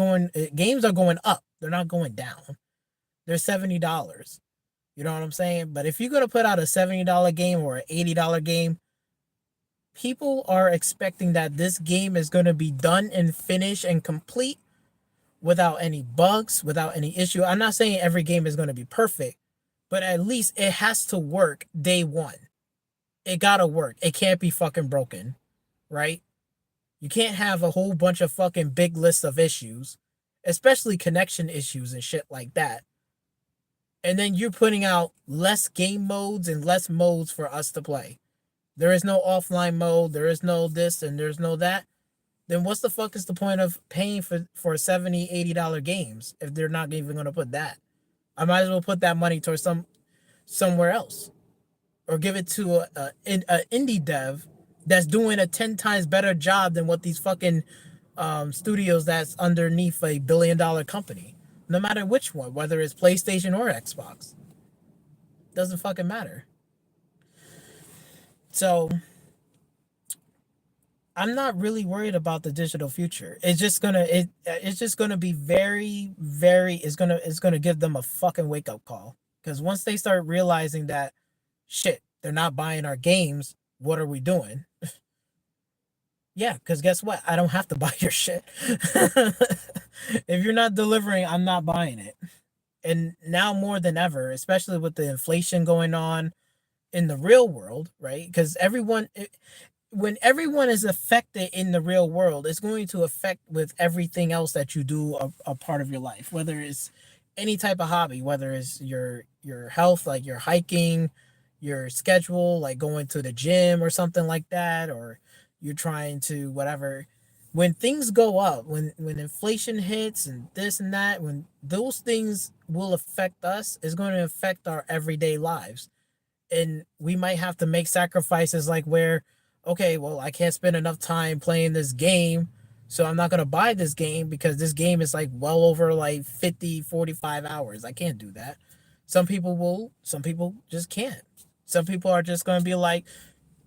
going up. They're not going down. They're $70. You know what I'm saying? But if you're gonna put out a $70 game or an $80 game, people are expecting that this game is gonna be done and finished and complete without any bugs, without any issue. I'm not saying every game is going to be perfect, but at least it has to work day one. It gotta work. It can't be fucking broken, right? You can't have a whole bunch of fucking big lists of issues, especially connection issues and shit like that. And then you're putting out less game modes and less modes for us to play. There is no offline mode, there is no this and there's no that. Then what's the fuck is the point of paying for $70, $80 games if they're not even going to put that? I might as well put that money towards somewhere else, or give it to a indie dev that's doing a 10 times better job than what these fucking studios that's underneath a $1 billion company. No matter which one, whether it's PlayStation or Xbox, doesn't fucking matter. So I'm not really worried about the digital future. It's just gonna be very, very, it's gonna give them a fucking wake up call. Because once they start realizing that shit, they're not buying our games, what are we doing? Yeah, because guess what? I don't have to buy your shit. If you're not delivering, I'm not buying it. And now more than ever, especially with the inflation going on in the real world, right? Because when everyone is affected in the real world, it's going to affect with everything else that you do a part of your life, whether it's any type of hobby, whether it's your health, like your hiking, your schedule, like going to the gym or something like that, or you're trying to whatever. When things go up, when inflation hits and this and that, when those things will affect us, it's going to affect our everyday lives. And we might have to make sacrifices, like where, okay, well, I can't spend enough time playing this game, so I'm not going to buy this game because this game is like well over like 50, 45 hours. I can't do that. Some people will, some people just can't. Some people are just going to be like,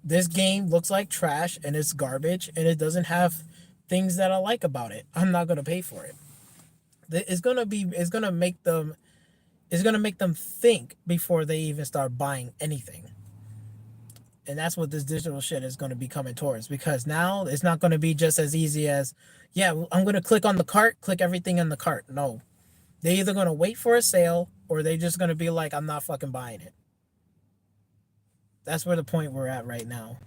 this game looks like trash and it's garbage and it doesn't have things that I like about it. I'm not going to pay for it. It's going to make them think before they even start buying anything. And that's what this digital shit is going to be coming towards, because now it's not going to be just as easy as, yeah, I'm going to click on the cart, click everything in the cart. No, they're either going to wait for a sale or they're just going to be like, I'm not fucking buying it. That's where the point we're at right now,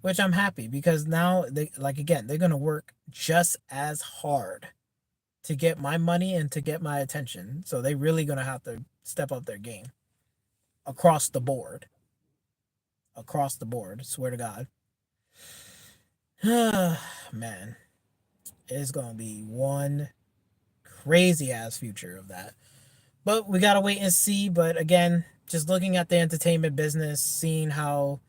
which I'm happy, because now they're going to work just as hard to get my money and to get my attention. So they really going to have to step up their game across the board. Across the board, swear to God. Man, it's gonna be one crazy ass future of that. But we gotta wait and see. But again, just looking at the entertainment business, seeing how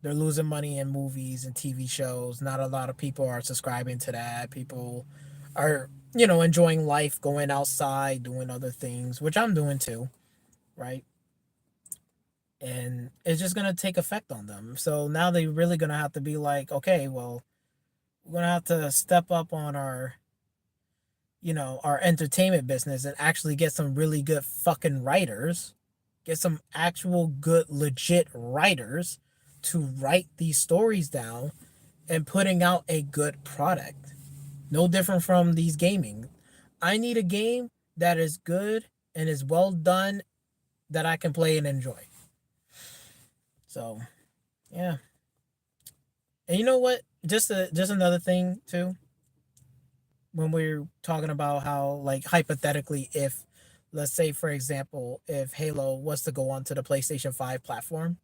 they're losing money in movies and TV shows. Not a lot of people are subscribing to that. People are, enjoying life, going outside, doing other things, which I'm doing too, right? And it's just gonna take effect on them. So now they're really gonna have to be like, okay, well, we're gonna have to step up on our our entertainment business and actually get some really good fucking writers, get some actual good legit writers to write these stories down and putting out a good product. No different from these gaming. I need a game that is good and is well done that I can play and enjoy. So, yeah. And you know what? Just another thing too. When we're talking about how, like, hypothetically, if, let's say for example, if Halo was to go onto the PlayStation 5 platform,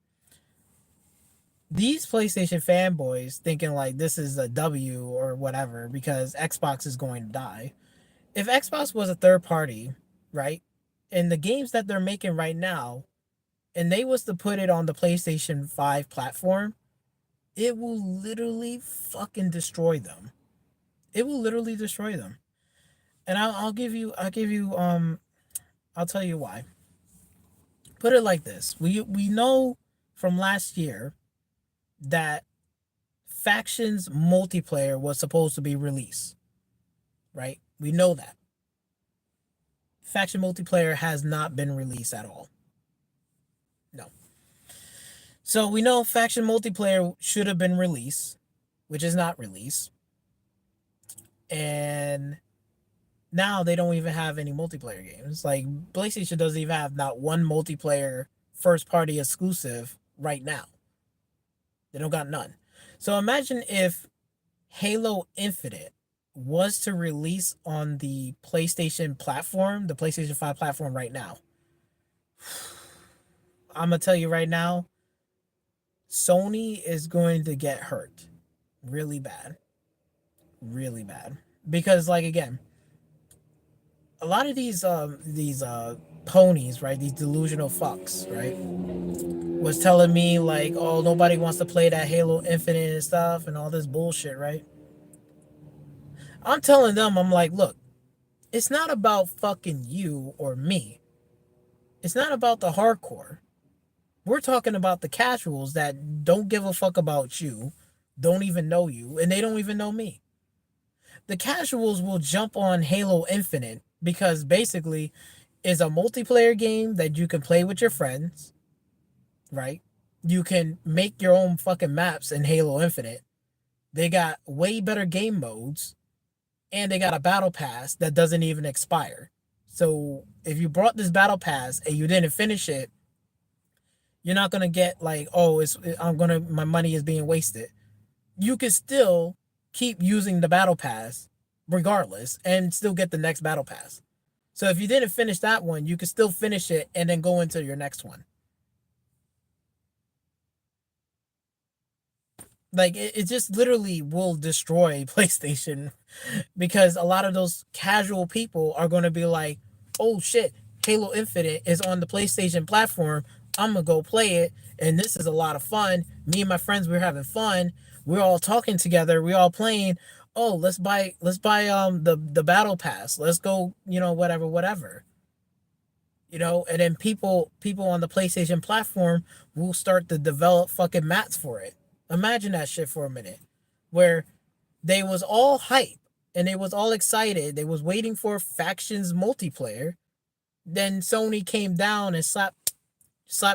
these PlayStation fanboys thinking like this is a W or whatever because Xbox is going to die. If Xbox was a third party, right? And the games that they're making right now, and they was to put it on the PlayStation 5 platform, it will literally fucking destroy them. It will literally destroy them. And I'll tell you why. Put it like this. We know from last year that Factions multiplayer was supposed to be released, right? We know that. Faction multiplayer has not been released at all. No. So we know faction multiplayer should have been released, which is not released. And now they don't even have any multiplayer games. Like, PlayStation doesn't even have not one multiplayer first party exclusive right now. They don't got none. So imagine if Halo Infinite was to release on the PlayStation platform, the PlayStation 5 platform right now. I'm going to tell you right now, Sony is going to get hurt really bad. Really bad. Because, like, again, a lot of these ponies, right? These delusional fucks, right? Was telling me like, oh, nobody wants to play that Halo Infinite and stuff and all this bullshit, right? I'm telling them, I'm like, look, it's not about fucking you or me. It's not about the hardcore. We're talking about the casuals that don't give a fuck about you, don't even know you, and they don't even know me. The casuals will jump on Halo Infinite because basically it's a multiplayer game that you can play with your friends, right? You can make your own fucking maps in Halo Infinite. They got way better game modes, and they got a battle pass that doesn't even expire. So if you brought this battle pass and you didn't finish it, you're not gonna get like, oh, my money is being wasted. You can still keep using the battle pass regardless and still get the next battle pass. So if you didn't finish that one, you can still finish it and then go into your next one. Like, it just literally will destroy PlayStation because a lot of those casual people are going to be like, oh shit, Halo Infinite is on the PlayStation platform. I'm going to go play it. And this is a lot of fun. Me and my friends, we're having fun. We're all talking together. We're all playing. Oh, let's buy the battle pass. Let's go, whatever. And then people on the PlayStation platform will start to develop fucking mats for it. Imagine that shit for a minute, where they was all hype and they was all excited. They was waiting for Factions multiplayer. Then Sony came down and slap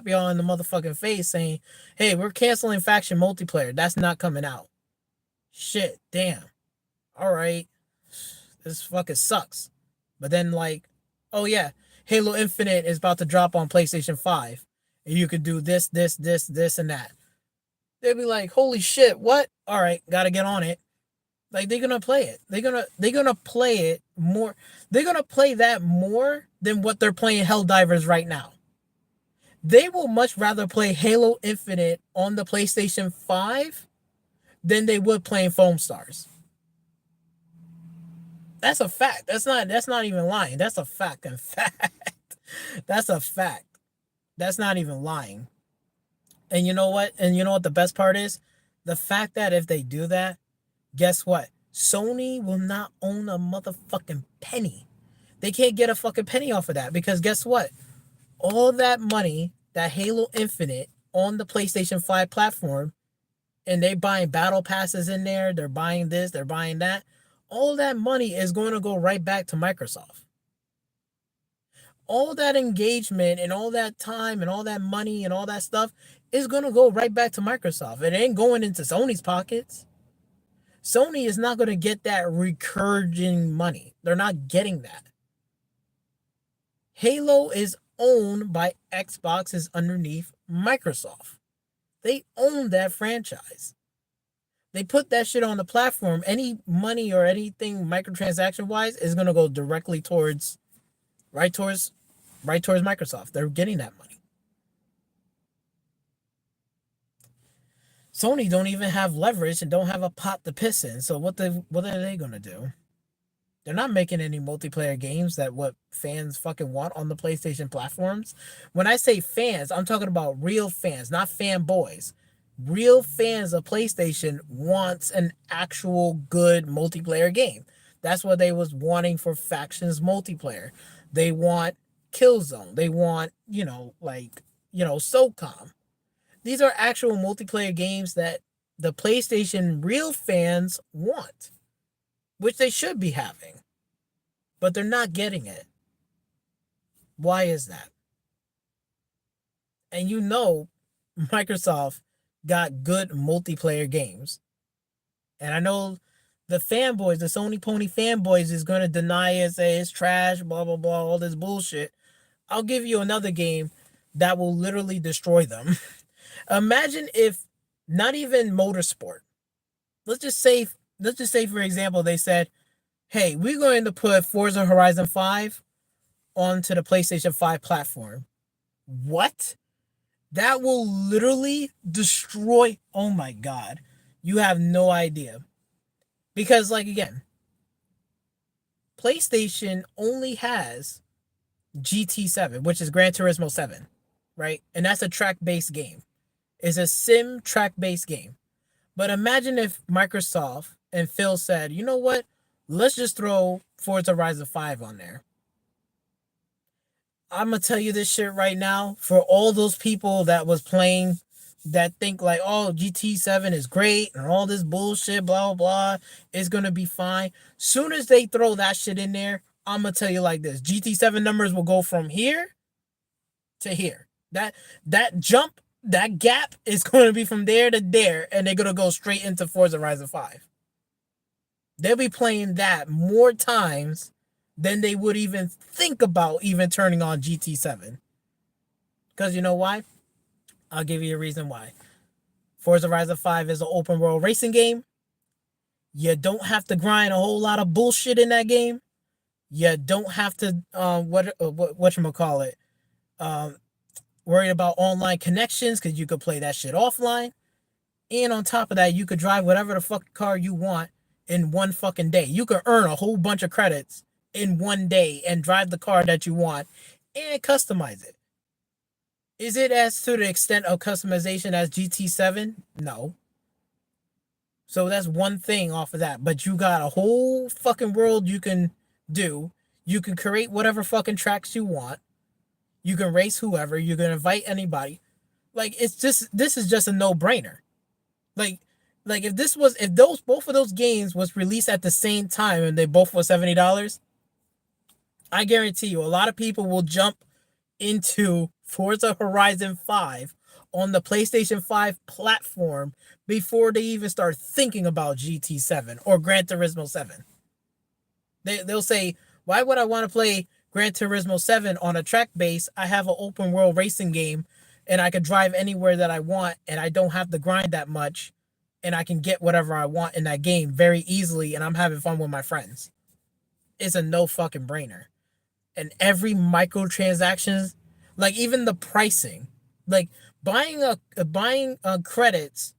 y'all in the motherfucking face saying, "Hey, we're canceling Faction multiplayer. That's not coming out." Shit, damn. All right, this fucking sucks. But then, like, oh yeah, Halo Infinite is about to drop on PlayStation 5. And you could do this, and that. They'd be like, holy shit, what? All right, gotta get on it. Like, they're gonna play it. They're gonna play it more. They're gonna play that more than what they're playing Helldivers right now. They will much rather play Halo Infinite on the PlayStation 5 than they would playing Foam Stars. That's a fact. That's not even lying. That's a fact. In fact, that's a fact. That's not even lying. And you know what? And you know what the best part is? The fact that if they do that, guess what? Sony will not own a motherfucking penny. They can't get a fucking penny off of that because guess what? All that money that Halo Infinite on the PlayStation 5 platform, and they buying battle passes in there, they're buying this, they're buying that. all that money is going to go right back to Microsoft. All that engagement and all that time and all that money and all that stuff is going to go right back to Microsoft. It ain't going into Sony's pockets. Sony is not going to get that recurring money. They're not getting that. Halo is owned by Xbox, is underneath Microsoft. They own that franchise. They put that shit on the platform. Any money or anything microtransaction wise is going to go directly towards Microsoft. They're getting that money. Sony don't even have leverage and don't have a pot to piss in. So what are they going to do? They're not making any multiplayer games that what fans fucking want on the PlayStation platforms. When I say fans, I'm talking about real fans, not fanboys. Real fans of PlayStation wants an actual good multiplayer game. That's what they was wanting for Factions multiplayer. They want Killzone. They want, SOCOM. These are actual multiplayer games that the PlayStation real fans want, which they should be having, but they're not getting it. Why is that? And Microsoft got good multiplayer games. And I know the fanboys, the Sony Pony fanboys, is going to deny it, say it's trash, blah, blah, blah, all this bullshit. I'll give you another game that will literally destroy them. Imagine if not even motorsport. Let's just say, for example, they said, hey, we're going to put Forza Horizon 5 onto the PlayStation 5 platform. What? That will literally destroy. Oh my God. You have no idea. Because, again, PlayStation only has GT7, which is Gran Turismo 7, right? And that's a track-based game. It's a sim track-based game. But imagine if Microsoft and Phil said, you know what? Let's just throw Forza Horizon 5 on there. I'm going to tell you this shit right now. For all those people that was playing, that think oh, GT7 is great and all this bullshit, blah, blah, blah, it's going to be fine. Soon as they throw that shit in there, I'm going to tell you like this. GT7 numbers will go from here to here. That jump, that gap is going to be from there to there, and they're going to go straight into Forza Horizon 5. They'll be playing that more times than they would even think about even turning on GT7. Because you know why? I'll give you a reason why. Forza Horizon 5 is an open world racing game. You don't have to grind a whole lot of bullshit in that game. You don't have to whatchamacallit, worry about online connections, because you could play that shit offline. And on top of that, you could drive whatever the fucking car you want in one fucking day. You could earn a whole bunch of credits in one day and drive the car that you want and customize it. Is it as to the extent of customization as GT7? No. So that's one thing off of that. But you got a whole fucking world you can do. You can create whatever fucking tracks you want. You can race whoever. You can invite anybody. This is just a no-brainer. If both of those games was released at the same time and they both were $70, I guarantee you a lot of people will jump into Forza Horizon 5 on the PlayStation 5 platform before they even start thinking about GT7 or Gran Turismo 7. They'll say, why would I want to play Gran Turismo 7 on a track base? I have an open world racing game and I can drive anywhere that I want and I don't have to grind that much and I can get whatever I want in that game very easily and I'm having fun with my friends. It's a no fucking brainer. And every microtransactions, even the pricing, buying credits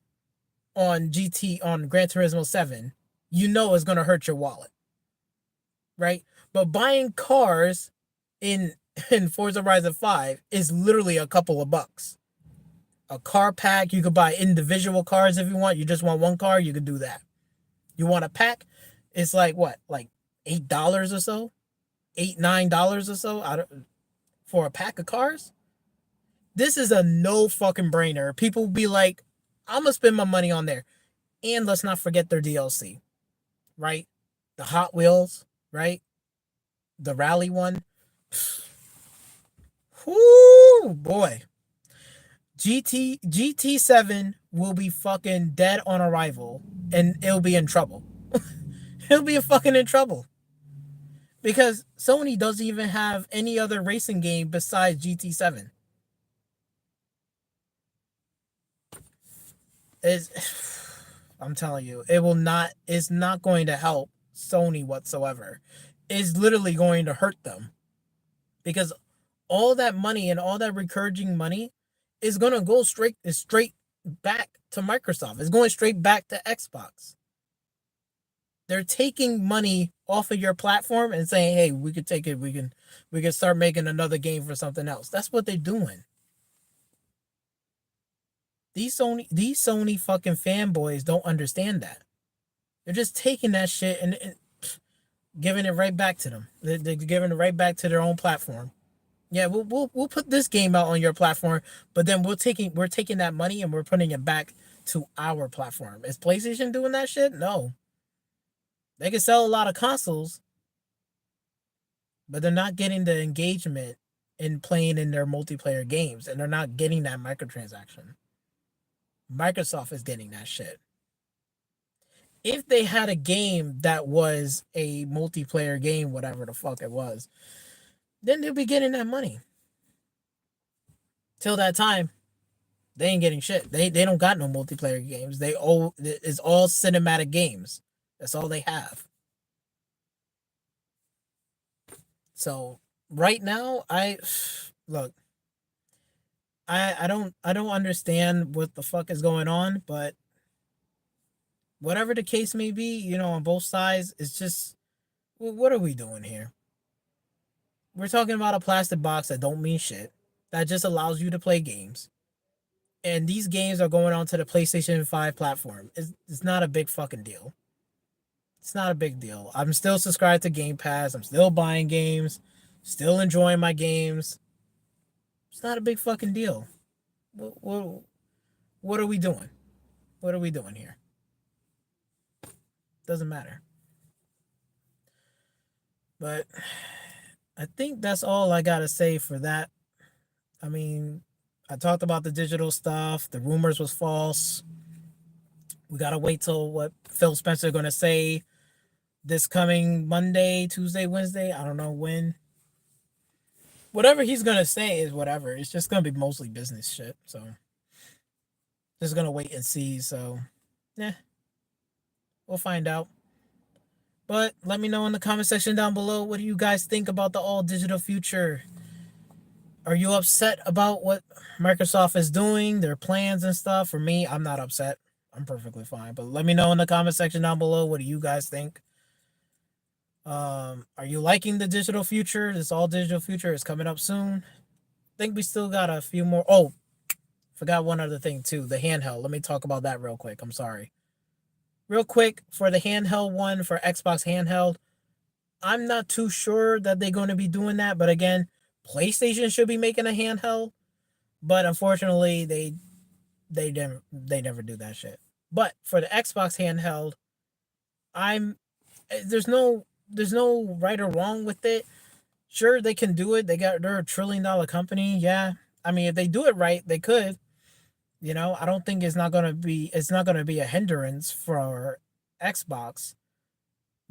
on Gran Turismo 7, is going to hurt your wallet, right? But buying cars in Forza Horizon 5 is literally a couple of bucks. A car pack, you could buy individual cars if you want. You just want one car, you could do that. You want a pack, it's $8 or so? $8-9 or so for a pack of cars. This is a no fucking brainer. People be like, I'm gonna spend my money on there. And let's not forget their DLC, right? the Hot Wheels, right? The rally one. Whoo, boy. GT7 will be fucking dead on arrival, and it'll be in trouble. He'll be fucking in trouble. Because Sony doesn't even have any other racing game besides GT7. I'm telling you, it's not going to help Sony whatsoever. It's literally going to hurt them. Because all that money and all that recurring money is going to go straight back to Microsoft. It's going straight back to Xbox. They're taking money off of your platform and saying, "Hey, we could take it. We can start making another game for something else." That's what they're doing. These Sony fucking fanboys don't understand that. They're just taking that shit and giving it right back to them. They're giving it right back to their own platform. Yeah, we'll put this game out on your platform, but then we're taking that money and we're putting it back to our platform. Is PlayStation doing that shit? No. They can sell a lot of consoles, but they're not getting the engagement in playing in their multiplayer games, and they're not getting that microtransaction. Microsoft is getting that shit. If they had a game that was a multiplayer game, whatever the fuck it was, then they'll be getting that money. Till that time, they ain't getting shit. They don't got no multiplayer games. It's all cinematic games. That's all they have. So right now, I don't understand what the fuck is going on, but whatever the case may be, on both sides, it's just, what are we doing here? We're talking about a plastic box that don't mean shit, that just allows you to play games. And these games are going onto the PlayStation 5 platform. It's not a big fucking deal. It's not a big deal. I'm still subscribed to Game Pass. I'm still buying games. Still enjoying my games. It's not a big fucking deal. What are we doing? What are we doing here? Doesn't matter. But I think that's all I gotta say for that. I mean, I talked about the digital stuff. The rumors was false. We gotta wait till what Phil Spencer gonna say this coming Monday, Tuesday, Wednesday. I don't know when. Whatever he's gonna say is whatever. It's just gonna be mostly business shit. So just gonna wait and see. So yeah, we'll find out. But let me know in the comment section down below, what do you guys think about the all digital future? Are you upset about what Microsoft is doing, their plans and stuff? For me, I'm not upset. I'm perfectly fine. But let me know in the comment section down below, what do you guys think? Are you liking the digital future? This all digital future is coming up soon. I think we still got a few more. Oh, forgot one other thing too. The handheld. Let me talk about that real quick. I'm sorry. Real quick, for the handheld one, for Xbox handheld, I'm not too sure that they're going to be doing that. But again, PlayStation should be making a handheld. But unfortunately, they never do that shit. But for the Xbox handheld, there's no right or wrong with it. Sure, they can do it. They're a $1 trillion company. Yeah. I mean, if they do it right, they could. I don't think it's not gonna be a hindrance for Xbox.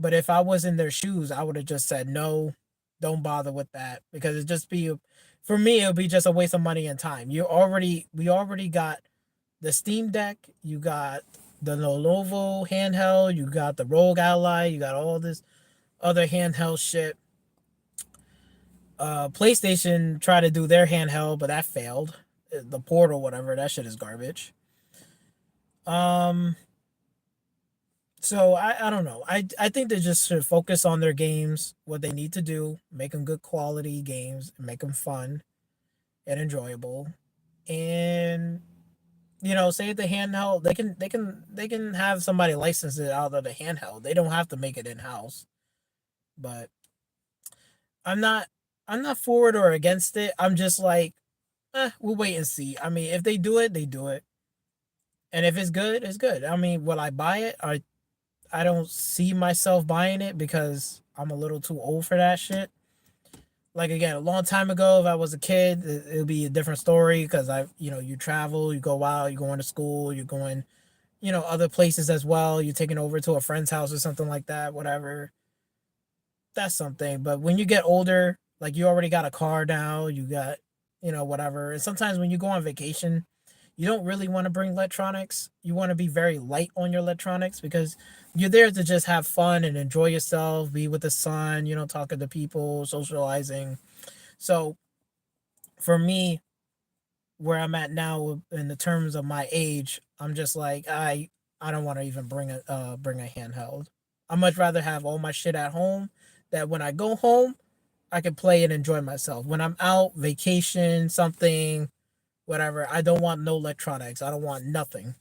But if I was in their shoes, I would have just said no, don't bother with that, because it'd just be, for me, it would be just a waste of money and time. We already got the Steam Deck, you got the Lenovo handheld, you got the Rogue Ally, you got all this other handheld shit. PlayStation tried to do their handheld, but that failed. The Portal, whatever, that shit is garbage. So I don't know. I think they just should focus on their games, what they need to do, make them good quality games, make them fun and enjoyable, and say the handheld, they can have somebody license it out of the handheld. They don't have to make it in house. But I'm not for it or against it. I'm just like, we'll wait and see. I mean, if they do it, they do it. And if it's good, it's good. I mean, will I buy it? I don't see myself buying it because I'm a little too old for that shit. Like again, a long time ago, if I was a kid, it would be a different story because you travel, you go out, you're going to school, you're going, other places as well. You're taking over to a friend's house or something like that, whatever. That's something. But when you get older, like you already got a car now, you got, whatever. And sometimes when you go on vacation, you don't really want to bring electronics. You want to be very light on your electronics because you're there to just have fun and enjoy yourself, be with the sun, talking to people, socializing. So for me, where I'm at now in the terms of my age, I'm just like I don't want to even bring a handheld. I much rather have all my shit at home. That when I go home, I can play and enjoy myself. When I'm out vacation, something, whatever, I don't want no electronics. I don't want nothing,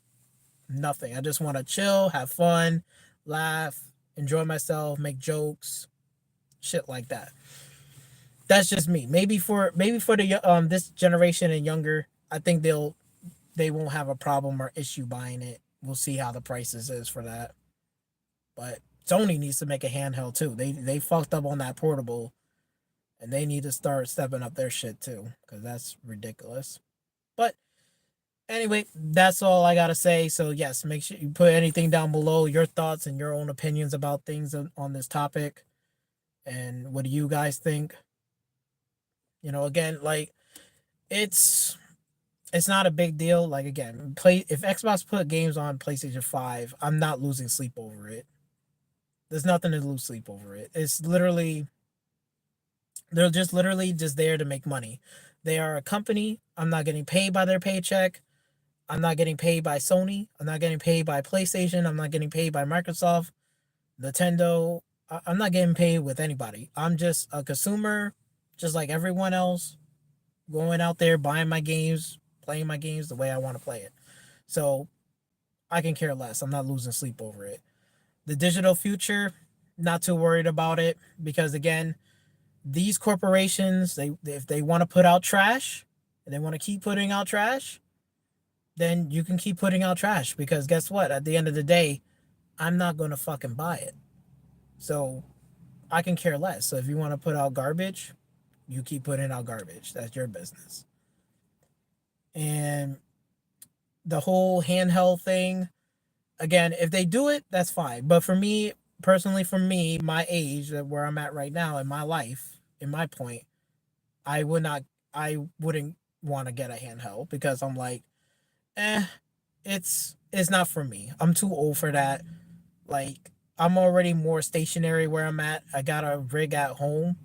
nothing. I just want to chill, have fun, laugh, enjoy myself, make jokes, shit like that. That's just me. Maybe for the this generation and younger, I think they won't have a problem or issue buying it. We'll see how the prices is for that. But Sony needs to make a handheld too. They fucked up on that portable, and they need to start stepping up their shit too, because that's ridiculous. But anyway, that's all I gotta say. So yes, make sure you put anything down below, your thoughts and your own opinions about things on this topic, and what do you guys think? Again, like it's it's not a big deal. Like again, play if Xbox put games on PlayStation 5, I'm not losing sleep over it. There's nothing to lose sleep over it. It's literally they're just literally just there to make money. They are a company. I'm not getting paid by their paycheck. I'm not getting paid by Sony. I'm not getting paid by PlayStation. I'm not getting paid by Microsoft, Nintendo. I'm not getting paid with anybody. I'm just a consumer, just like everyone else, going out there buying my games, playing my games the way I want to play it. So I can care less. I'm not losing sleep over it. The digital future, not too worried about it because again, these corporations, they if they want to put out trash and they want to keep putting out trash, then you can keep putting out trash because guess what? At the end of the day, I'm not going to fucking buy it. So I can care less. So if you want to put out garbage, you keep putting out garbage. That's your business. And the whole handheld thing, again, if they do it, that's fine. But for me, personally, for me, my age, where I'm at right now in my life, in my point, I would not, I wouldn't want to get a handheld because I'm like, eh, it's not for me. I'm too old for that. Like, I'm already more stationary where I'm at. I got a rig at home.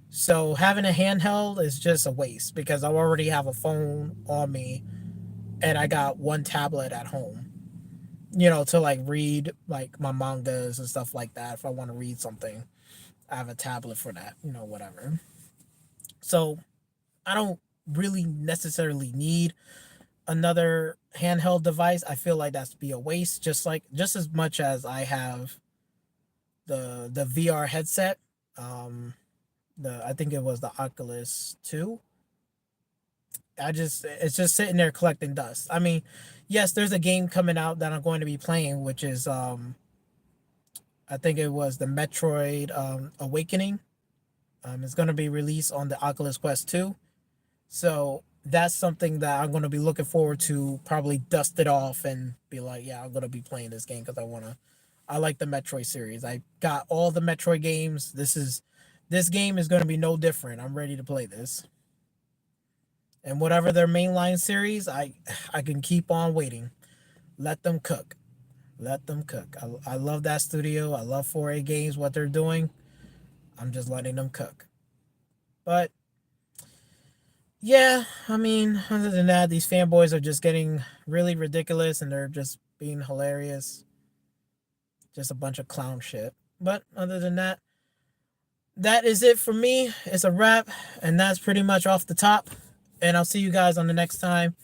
So having a handheld is just a waste because I already have a phone on me and I got one tablet at home. To like read like my mangas and stuff like that. If I want to read something, I have a tablet for that, whatever. So I don't really necessarily need another handheld device. I feel like that's be a waste. Just as much as I have the VR headset. I think it was the Oculus 2. It's just sitting there collecting dust. I mean, yes, there's a game coming out that I'm going to be playing, which is I think it was the Metroid Awakening. It's going to be released on the Oculus Quest 2. So that's something that I'm going to be looking forward to. Probably dust it off and be like, yeah, I'm going to be playing this game because I like the Metroid series. I got all the Metroid games. This game is going to be no different. I'm ready to play this. And whatever their mainline series, I can keep on waiting. Let them cook. Let them cook. I love that studio. I love 4A Games, what they're doing. I'm just letting them cook. But yeah, I mean, other than that, these fanboys are just getting really ridiculous and they're just being hilarious. Just a bunch of clown shit. But other than that, that is it for me. It's a wrap, and that's pretty much off the top. And I'll see you guys on the next time.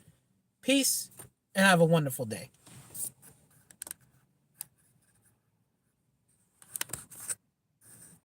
Peace, and have a wonderful day.